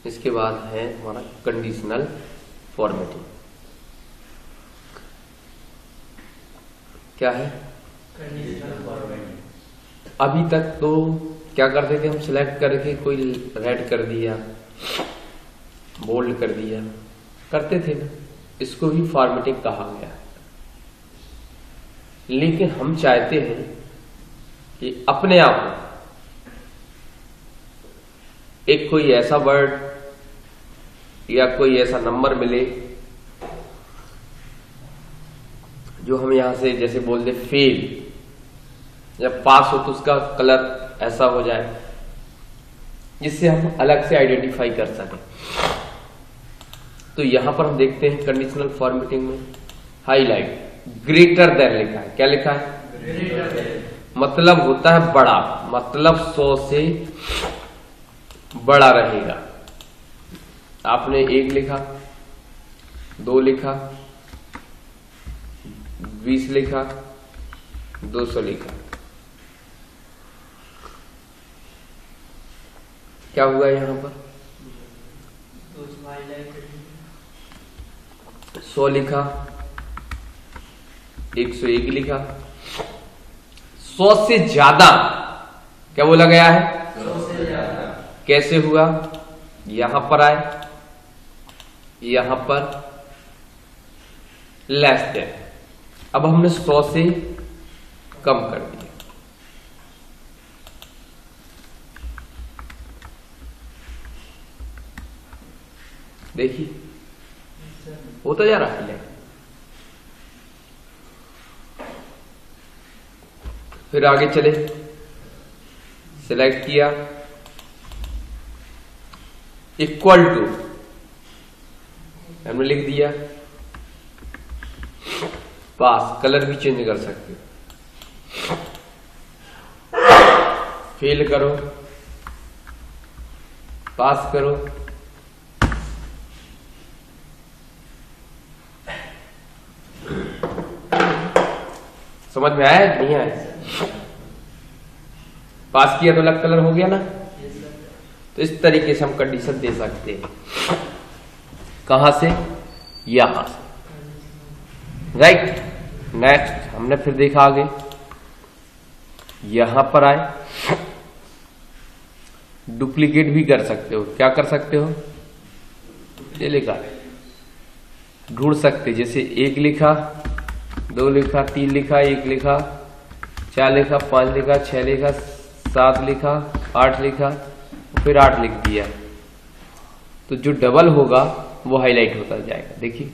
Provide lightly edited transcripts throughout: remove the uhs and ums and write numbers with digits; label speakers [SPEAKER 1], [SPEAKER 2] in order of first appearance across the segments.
[SPEAKER 1] इसके बाद है हमारा कंडीशनल फॉर्मेटिंग। क्या है
[SPEAKER 2] कंडीशनल फॉर्मेटिंग?
[SPEAKER 1] अभी तक तो क्या करते थे हम, सिलेक्ट करके कोई रेड कर दिया, बोल्ड कर दिया, करते थे ना, इसको भी फॉर्मेटिंग कहा गया। लेकिन हम चाहते हैं कि अपने आप एक कोई ऐसा वर्ड या कोई ऐसा नंबर मिले जो हम यहां से जैसे बोल दे फेल, जब पास हो तो उसका कलर ऐसा हो जाए जिससे हम अलग से आइडेंटिफाई कर सकें। तो यहां पर हम देखते हैं कंडीशनल फॉर्मेटिंग में हाईलाइट ग्रेटर देन लिखा है। क्या लिखा है?
[SPEAKER 2] Greater than.
[SPEAKER 1] मतलब होता है बड़ा, मतलब 100 से बड़ा रहेगा। आपने 1 लिखा, 2 लिखा, 20 लिखा, 200 लिखा, क्या हुआ यहां पर? 100 लिखा, 101 लिखा, 100 से ज्यादा क्या बोला गया है?
[SPEAKER 2] 100 से ज्यादा।
[SPEAKER 1] कैसे हुआ? यहां पर आए, यहां पर लेस देन, अब हमने 100 से कम कर दिया। देखिए होता जा रहा है। फिर आगे चले, सिलेक्ट किया, इक्वल टू हमने लिख दिया, पास, कलर भी चेंज कर सकते हो, फेल करो, पास करो, समझ में आया नहीं आया? पास किया तो अलग कलर हो गया ना। तो इस तरीके से हम कंडीशन दे सकते हैं। कहां से? यहां से, राइट। नेक्स्ट हमने फिर देखा आगे, यहां पर आए, डुप्लीकेट भी कर सकते हो। क्या कर सकते हो? ये लिखा ढूंढ सकते, जैसे 1 लिखा, 2 लिखा, 3 लिखा, 1 लिखा, 4 लिखा, 5 लिखा, 6 लिखा, 7 लिखा, 8 लिखा, फिर 8 लिख दिया, तो जो डबल होगा वो हाईलाइट होता जाएगा। देखिए,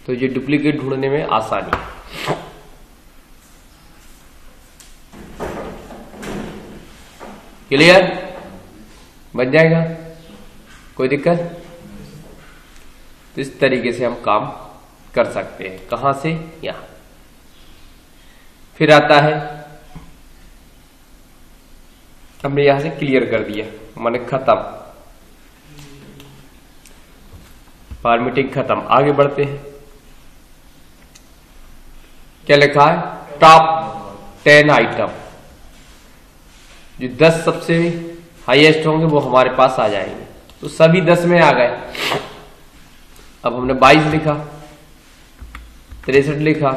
[SPEAKER 1] तो ये डुप्लीकेट ढूंढने में आसानी। क्लियर? बन जाएगा? कोई दिक्कत? तो इस तरीके से हम काम कर सकते हैं। कहां से? यहां। फिर आता है, हमने यहां से क्लियर कर दिया, माने खत्म, फॉर्मेटिंग खत्म। आगे बढ़ते हैं, क्या लिखा है? टॉप 10 आइटम, जो 10 सबसे हाईएस्ट होंगे वो हमारे पास आ जाएंगे। तो सभी 10 में आ गए। अब हमने 22 लिखा, 63 लिखा,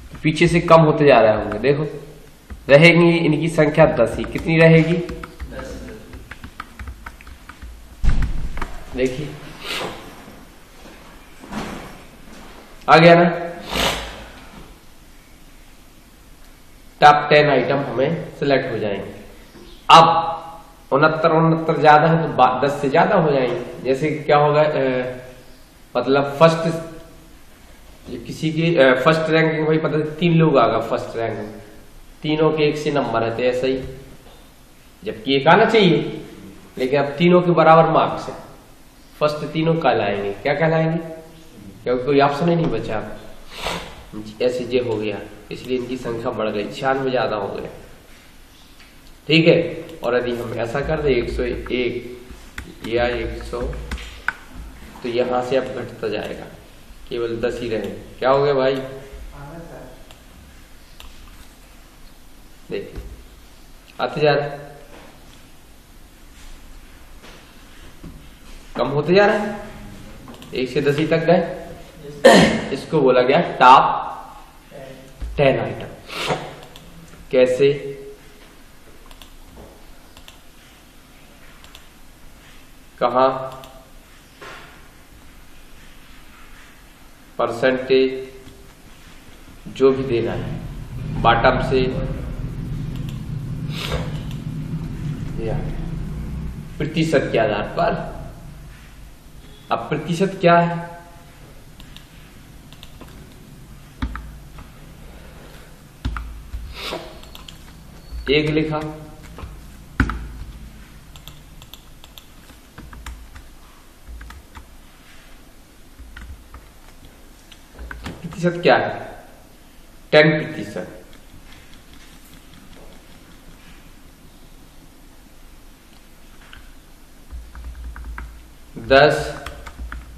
[SPEAKER 1] तो पीछे से कम होते जा रहे होंगे। देखो, रहेंगी इनकी संख्या 10 ही। कितनी रहेगी?
[SPEAKER 2] 10।
[SPEAKER 1] देखिए आ गया ना। टॉप 10 आइटम हमें सिलेक्ट हो जाएंगे। अब 69 ज्यादा है तो 10 से ज्यादा हो जाएंगे। जैसे क्या होगा, मतलब फर्स्ट, किसी की फर्स्ट रैंकिंग भाई पता 3 लोग आगा फर्स्ट रैंक में, तीनों के 1 से नंबर है, तो ऐसा ही, जबकि 1 आना चाहिए, लेकिन अब तीनों के बराबर मार्क्स है, फर्स्ट तीनों कहलाएंगे। क्या कहलाएंगे? क्योंकि कोई ऑप्शन ही नहीं बचा, ऐसे जे हो गया, इसलिए इनकी संख्या बढ़ गई, 96 ज्यादा हो गए। ठीक है। और यदि हम ऐसा कर दे 101 या 100, तो यहां से अब घटता जाएगा, केवल 10 ही रहे। क्या हो गया भाई? देखिए आते जा रहे, कम होते जा रहा है, 1 से 10 तक गए। इसको बोला गया टॉप 10 आइटम। कैसे? कहा? परसेंटेज जो भी देना है बॉटम से या प्रतिशत के आधार पर। अब प्रतिशत क्या है? एक लिखा, प्रतिशत क्या है? 10%। 10,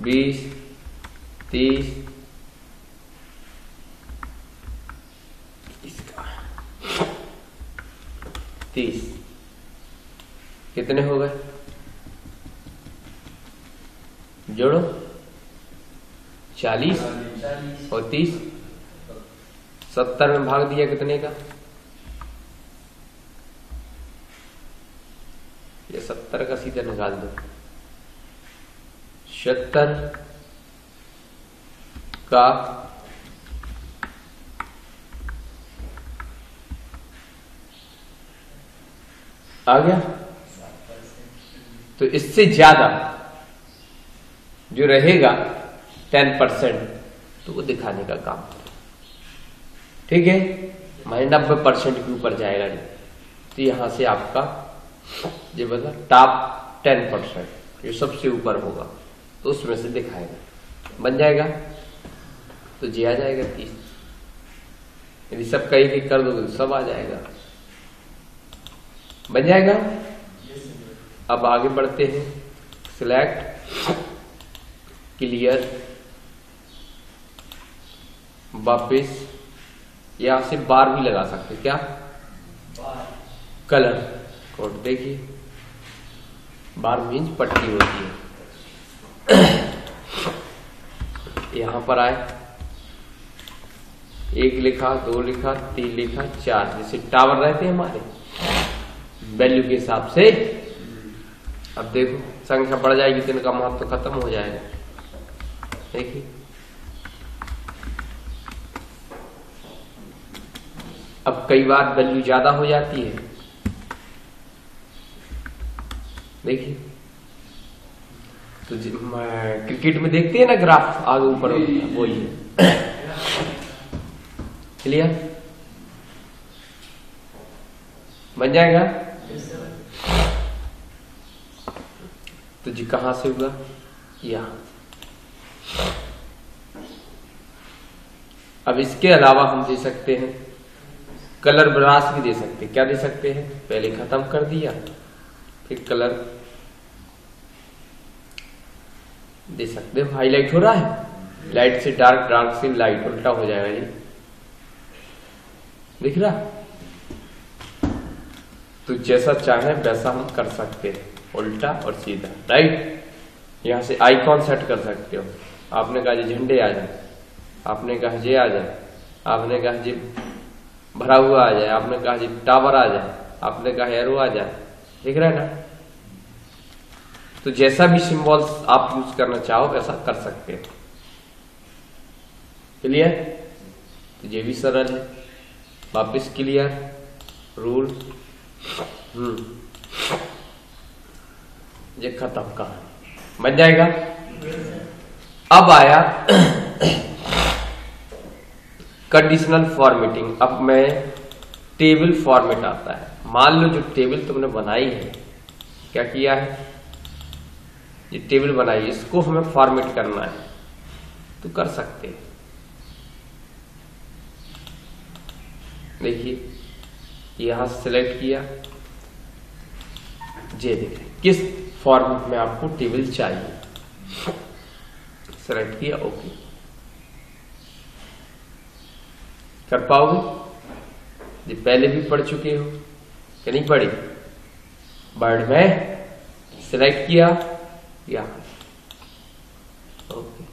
[SPEAKER 1] 20, 30, 30 कितने हो गए? जोड़ो, 40 और 30, 70 में भाग दिया कितने का? ये 70 का सीधा निकाल दो। 76 का आ गया। तो इससे ज्यादा जो रहेगा 10% तो वो दिखाने का काम, ठीक है। 90% के ऊपर जाएगा नहीं, तो यहां से आपका ये बता टॉप 10% जो सबसे ऊपर होगा तो उसमें से दिखाएगा, बन जाएगा। तो जी आ जाएगा 30। यदि सब का एक कर दोगे तो सब आ जाएगा, बन जाएगा। अब आगे बढ़ते हैं। सिलेक्ट, क्लियर, वापिस। यहां से बार भी लगा सकते, क्या? कलर कोड देखिए, बार मीन्स पट्टी होती है। यहां पर आए, 1 लिखा, 2 लिखा, 3 लिखा, 4, जैसे टावर रहते हैं हमारे वैल्यू के हिसाब से। अब देखो संख्या बढ़ जाएगी तो इनका महत्व तो खत्म हो जाएगा। देखिए अब कई बार वैल्यू ज्यादा हो जाती है, देखिए तो क्रिकेट में देखते हैं ना ग्राफ आगे ऊपर वही है। क्लियर? बन जाएगा। तो जी कहां से हुआ? यहां। अब इसके अलावा हम दे सकते हैं कलर ब्रश भी दे सकते हैं। क्या दे सकते हैं? पहले खत्म कर दिया, फिर कलर दे सकते हो। हाईलाइट हो रहा है, लाइट से डार्क, डार्क से लाइट, उल्टा हो जाएगा ये, दिख रहा? तो जैसा चाहे वैसा हम कर सकते हैं, उल्टा और सीधा, राइट। यहां से आइकॉन सेट कर सकते हो। आपने कहा जी झंडे आ जाए, आपने कहा जी आ जाए, आपने कहा जी भरा हुआ आ जाए, आपने कहा जी टावर आ जाए, आपने कहा एरो आ जाए, दिख रहा है ना। तो जैसा भी सिंबल्स आप यूज करना चाहो वैसा कर सकते हो। क्लियर? तो ये भी सरल है। वापिस क्लियर, रूल, ये खत्म का बन जाएगा। अब आया कंडीशनल फॉर्मेटिंग। अब मैं टेबल फॉर्मेट आता है। मान लो जो टेबल तुमने बनाई है, क्या किया है, ये टेबल बनाई, इसको हमें फॉर्मेट करना है तो कर सकते हैं। देखिए यहां सिलेक्ट किया, ये देखिए किस फॉर्मेट में आपको टेबल चाहिए, सिलेक्ट किया, ओके। कर पाओगे? ये पहले भी पढ़ चुके हो कि नहीं पढ़ी? वर्ड में सिलेक्ट किया, यहां। ओके,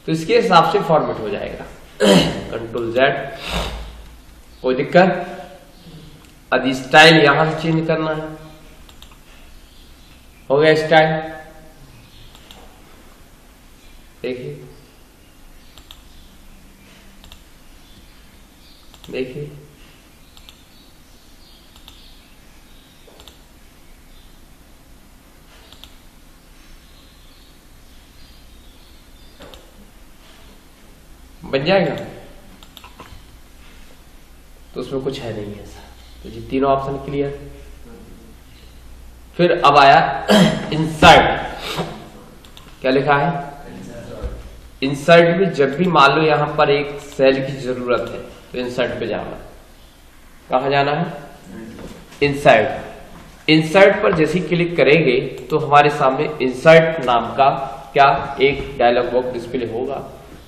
[SPEAKER 1] तो इसके हिसाब से फॉर्मेट हो जाएगा। कंट्रोल Z, कोई दिक्कत? अब स्टाइल यहां से चेंज करना है, हो गया स्टाइल। देखिए देखिए, बन जाएगा। तो उसमें कुछ है नहीं ऐसा। तो ये तीनों ऑप्शन क्लियर। फिर अब आया इंसर्ट। क्या लिखा है? इंसर्ट में जब भी मान लो यहां पर एक सेल की जरूरत है तो इंसर्ट पे जाना। कहां जाना है? इंसर्ट। इंसर्ट पर जैसे क्लिक करेंगे तो हमारे सामने इंसर्ट नाम का क्या एक डायलॉग बॉक्स डिस्प्ले होगा।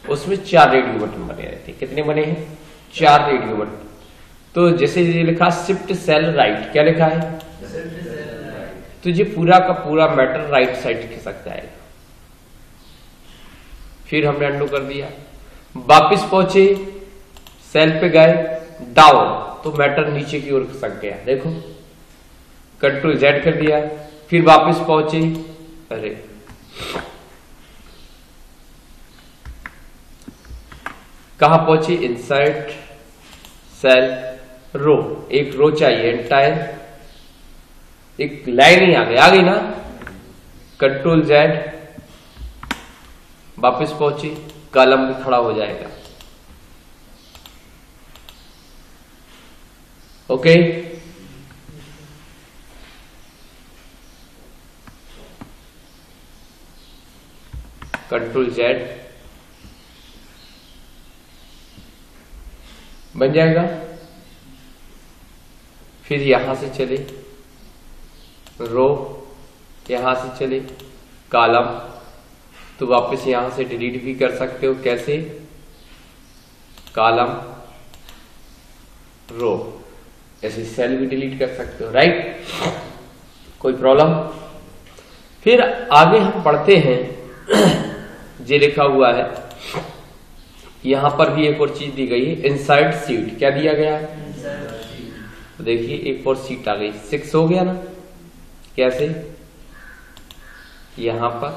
[SPEAKER 1] उसमें 4 रेडियो बटन बने रहते हैं। कितने बने हैं? 4 रेडियो बटन। तो जैसे ये लिखा शिफ्ट सेल राइट, क्या लिखा है? तो ये पूरा का पूरा मैटर राइट साइड खिसक जाएगा। फिर हमने अंडू कर दिया, वापिस पहुंचे, सेल पे गए, डाउन, तो मैटर नीचे की ओर खिसक गया। देखो, कंट्रोल Z कर दिया, फिर वापिस पहुंचे, अरे कहां पहुंचे? Insert cell row. एक रो चाहिए एंटायर, एक लाइन ही आ गई ना। कंट्रोल Z, वापस पहुंचे, कॉलम भी खड़ा हो जाएगा। ओके, कंट्रोल Z बन जाएगा। फिर यहां से चले रो, यहां से चले कॉलम, तो वापस यहां से डिलीट भी कर सकते हो। कैसे? कॉलम रो, ऐसे सेल भी डिलीट कर सकते हो, राइट? कोई प्रॉब्लम? फिर आगे हम पढ़ते हैं, जे लिखा हुआ है यहां पर भी एक और चीज दी गई है, इंसर्ट सीट। क्या दिया गया है? तो देखिए एक और सीट आ गई, 6 हो गया ना। कैसे? यहां पर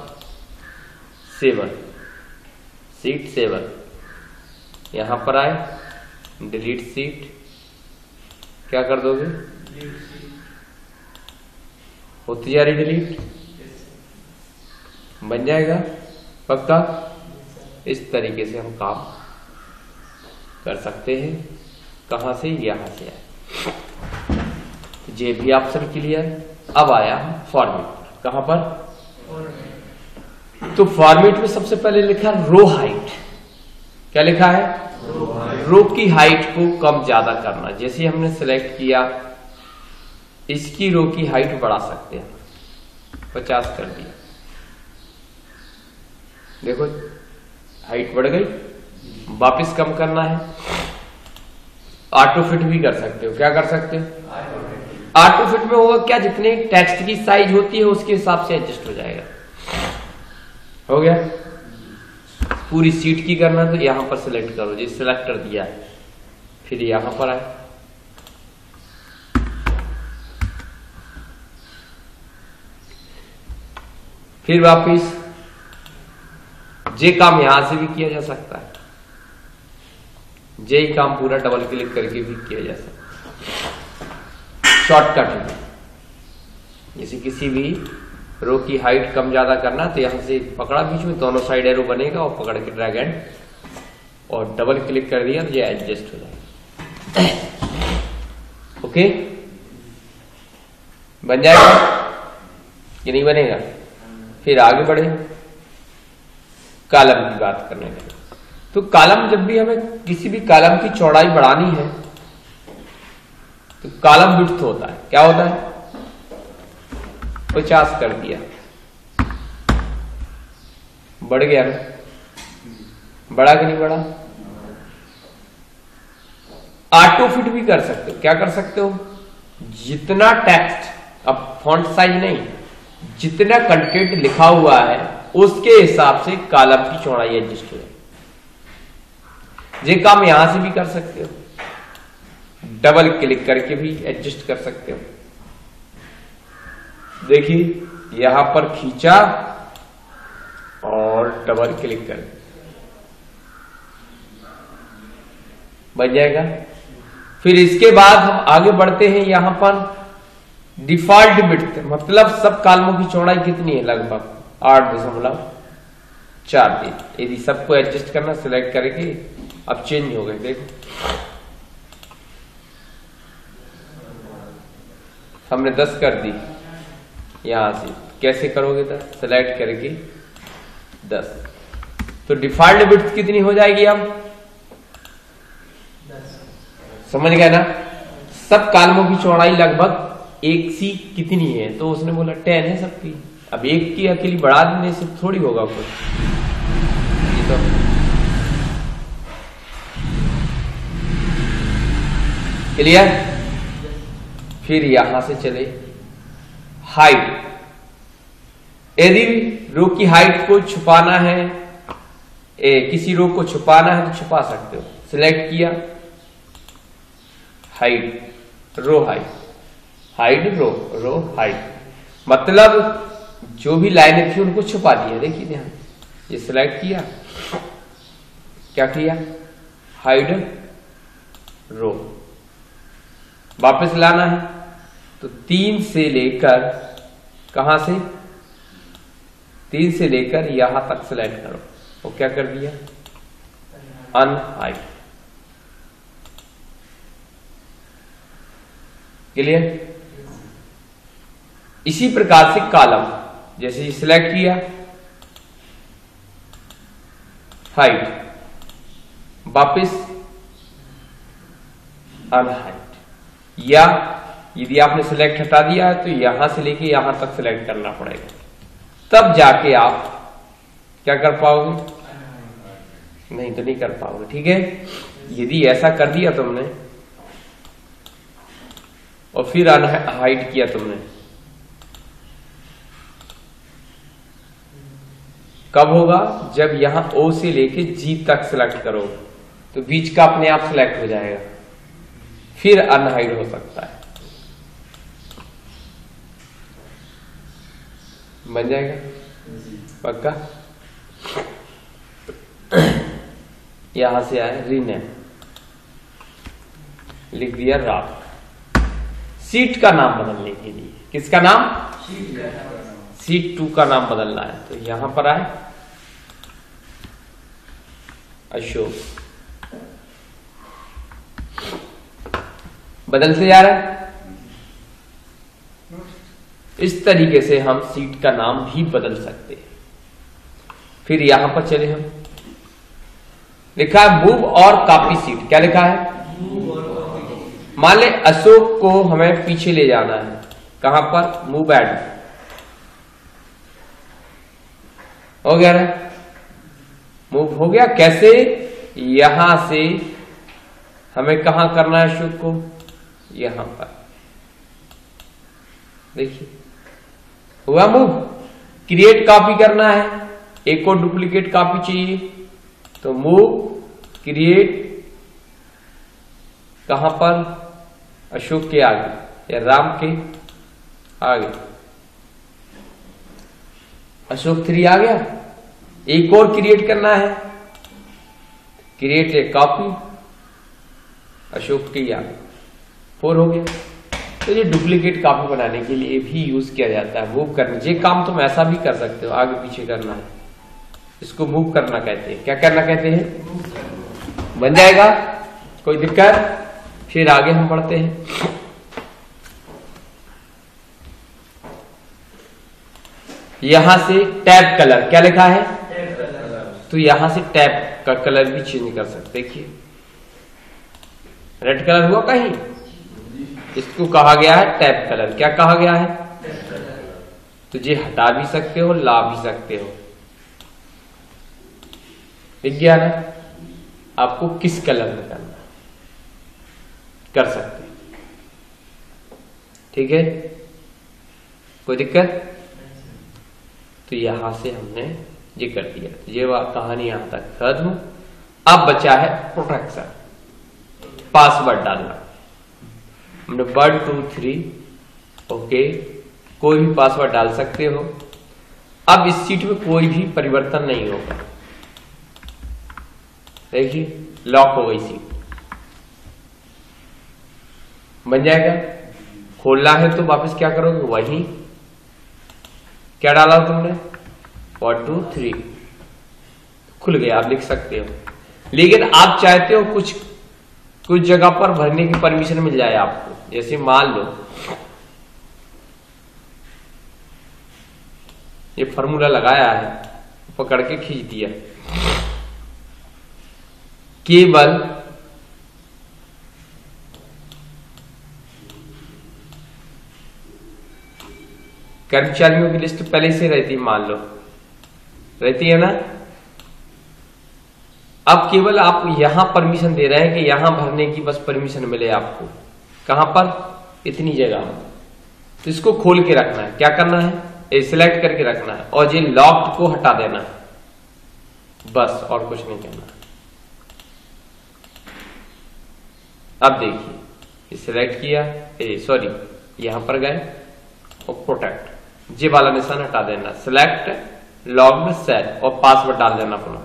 [SPEAKER 1] 7, सीट 7, यहां पर आए, डिलीट सीट, क्या कर दोगे? होती जा रही डिलीट, बन जाएगा पक्का। इस तरीके से हम काम कर सकते हैं। कहां से? यहां से आए। ये भी ऑप्शन क्लियर। अब आया फॉर्मेट। कहां पर? तो फॉर्मेट में सबसे पहले लिखा रो हाइट। क्या लिखा है? रो की हाइट को कम ज्यादा करना। जैसे हमने सिलेक्ट किया, इसकी रो की हाइट बढ़ा सकते हैं, 50 कर दिया। देखो हाइट बढ़ गई। वापस कम करना है, ऑटो फिट भी कर सकते हो। क्या कर सकते हो? ऑटो फिट में होगा क्या, जितने टेक्स्ट की साइज होती है उसके हिसाब से एडजस्ट हो जाएगा। हो गया। पूरी सीट की करना तो यहां पर सिलेक्ट करो, जी सिलेक्ट कर दिया है, फिर यहां पर आए, फिर वापिस जे काम यहां से भी किया जा सकता है, जे ही काम पूरा डबल क्लिक करके भी किया जा सकता है। शॉर्टकट है, जैसे किसी भी रो की हाइट कम ज्यादा करना तो यहां से पकड़ा, बीच में दोनों साइड एरो बनेगा और पकड़ के ड्रैग एंड और डबल क्लिक कर दिया तो ये एडजस्ट हो जाएगा। ओके, बन जाएगा कि नहीं बनेगा? फिर आगे बढ़े, कॉलम की बात करने लगे। तो कॉलम, जब भी हमें किसी भी कॉलम की चौड़ाई बढ़ानी है तो कॉलम विड्थ होता है। क्या होता है? 50 कर दिया, बढ़ गया ना? बढ़ा कि नहीं बढ़ा? ऑटो फिट भी कर सकते हो। क्या कर सकते हो? जितना टेक्स्ट, अब फॉन्ट साइज नहीं, जितना कंटेंट लिखा हुआ है उसके हिसाब से कॉलम की चौड़ाई एडजस्ट हो जाए। ये काम यहां से भी कर सकते हो, डबल क्लिक करके भी एडजस्ट कर सकते हो। देखिए यहां पर खींचा और डबल क्लिक कर बन जाएगा। फिर इसके बाद हम आगे बढ़ते हैं। यहां पर डिफॉल्ट विड्थ, मतलब सब कॉलमों की चौड़ाई कितनी है, लगभग 8.43। यदि सबको एडजस्ट करना, सिलेक्ट करके अब चेंज हो गए। देखो हमने 10 कर दी। यहां से कैसे करोगे 10, सिलेक्ट करके 10, तो डिफॉल्ट विड्थ कितनी हो जाएगी अब, समझ गए ना। सब कॉलमों की चौड़ाई लगभग एक सी कितनी है, तो उसने बोला 10 है सबकी। अब एक की अकेली बढ़ा देने से थोड़ी होगा कुछ, तो क्लियर। फिर यहां से चले हाइट। यदि रो की हाइट को छुपाना है, किसी रो को छुपाना है तो छुपा सकते हो। सिलेक्ट किया, हाइट, रो हाइट, हाइट रो, रो हाइट, मतलब जो भी लाइनें थी उनको छुपा दिया। देखिए ध्यान, ये सिलेक्ट किया, क्या किया, हाइड रो। वापस लाना है तो 3 से लेकर, कहां से, 3 से लेकर यहां तक सिलेक्ट करो। वो क्या कर दिया, अनहाइड। क्लियर। इसी प्रकार से कॉलम, जैसे सिलेक्ट किया, हाइट, वापिस अनहाइड, या यदि आपने सिलेक्ट हटा दिया तो यहां से लेके यहां तक सिलेक्ट करना पड़ेगा, तब जाके आप क्या कर पाओगे, नहीं तो नहीं कर पाओगे। ठीक है। यदि ऐसा कर दिया तुमने और फिर अनहाइड किया तुमने, कब होगा, जब यहां ओ से लेके जी तक सिलेक्ट करो तो बीच का अपने आप सिलेक्ट हो जाएगा, फिर अनहाइड हो सकता है, बन जाएगा पक्का। यहां से आए रीनेम, लिख दिया रात। सीट का नाम बदलने के लिए, किसका नाम, सीट 2 का नाम बदलना है, तो यहां पर आए अशोक, बदलते जा रहा है। इस तरीके से हम सीट का नाम भी बदल सकते हैं। फिर यहां पर चले, हम लिखा है मूव और कॉपी सीट। क्या लिखा है, मान ले अशोक को हमें पीछे ले जाना है, कहां पर, मूव एड हो गया ना, मूव हो गया। कैसे, यहां से हमें कहां करना है अशोक को, यहां पर, देखिए हुआ मूव। क्रिएट कॉपी करना है, एक और डुप्लीकेट कॉपी चाहिए, तो मूव क्रिएट, कहां पर, अशोक के आगे या राम के आगे, अशोक 3 आ गया। एक और क्रिएट करना है, क्रिएट ए कॉपी, अशोक के आगे 4 हो गया। तो ये डुप्लीकेट कॉपी बनाने के लिए भी यूज किया जाता है, मूव करने। ये काम तुम ऐसा भी कर सकते हो, आगे पीछे करना है, इसको मूव करना कहते हैं। क्या करना कहते हैं, बन जाएगा, कोई दिक्कत। फिर आगे हम बढ़ते हैं। यहां से टैब कलर, क्या लिखा है, तो यहां से टैब का कलर भी चेंज कर सकते। देखिए रेड कलर हुआ कहीं, इसको कहा गया है टैब कलर। क्या कहा गया है, तुझे हटा भी सकते हो, ला भी सकते हो। दिख गया ना, आपको किस कलर में करना कर सकते हैं। ठीक है, कोई दिक्कत, तो यहां से हमने ये कर दिया। ये कहानी यहां तक खत्म। अब बचा है प्रोटेक्शन, पासवर्ड डालना। हमने 1 2 3 ओके, कोई भी पासवर्ड डाल सकते हो। अब इस सीट में कोई भी परिवर्तन नहीं होगा। देखिए लॉक हो गई सीट, बन जाएगा। खोलना है तो वापस क्या करोगे, वही क्या डाला तुमने 1 2 3 खुल गया, आप लिख सकते हो। लेकिन आप चाहते हो कुछ जगह पर भरने की परमिशन मिल जाए आपको। जैसे मान लो ये फॉर्मूला लगाया है, पकड़ के खींच दिया, केवल कर्मचारियों की लिस्ट पहले से रहती है, मान लो रहती है ना। अब केवल आप यहां परमिशन दे रहे हैं कि यहां भरने की बस परमिशन मिले आपको। कहां पर, इतनी जगह। तो इसको खोल के रखना है। क्या करना है, सिलेक्ट करके रखना है और ये लॉक्ड को हटा देना है, बस और कुछ नहीं करना। अब देखिए सिलेक्ट किया, सॉरी यहां पर गए और प्रोटेक्ट, जे वाला निशान हटा देना, सिलेक्ट लॉग्ड सेट और पासवर्ड डाल देना अपना।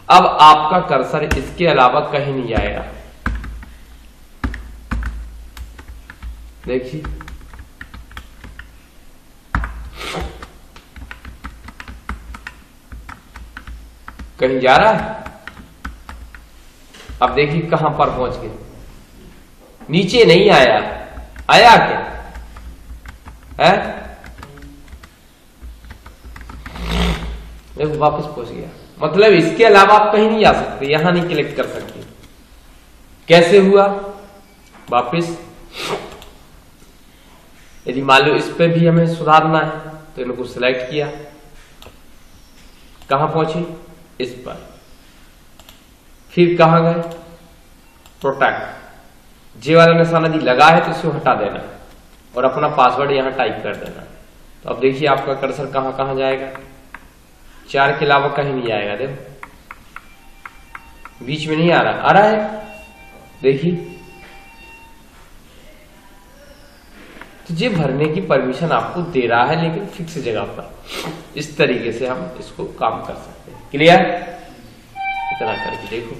[SPEAKER 1] अब आपका कर्सर इसके अलावा कहीं नहीं जाएगा। देखिए कहीं जा रहा है। अब देखिए कहां पर पहुंच गए, नीचे नहीं आया, आया क्या है, देखो वापस पहुंच गया। मतलब इसके अलावा आप कहीं नहीं जा सकते, यहां नहीं क्लिक कर सकते। कैसे हुआ, वापस यदि मान लो इस पे भी हमें सुधारना है तो इनको सिलेक्ट किया, कहां पहुंचे, इस पर, फिर कहां गए, प्रोटेक्ट, जे वाला निशान यदि लगा है तो इसे हटा देना और अपना पासवर्ड यहां टाइप कर देना। तो अब देखिए आपका कर्सर कहां कहां जाएगा, 4 के अलावा कहीं नहीं आएगा। देखो बीच में नहीं आ रहा है, देखिए। तो ये भरने की परमिशन आपको दे रहा है, लेकिन फिक्स जगह पर। इस तरीके से हम इसको काम कर सकते हैं। क्लियर, इतना करके देखो।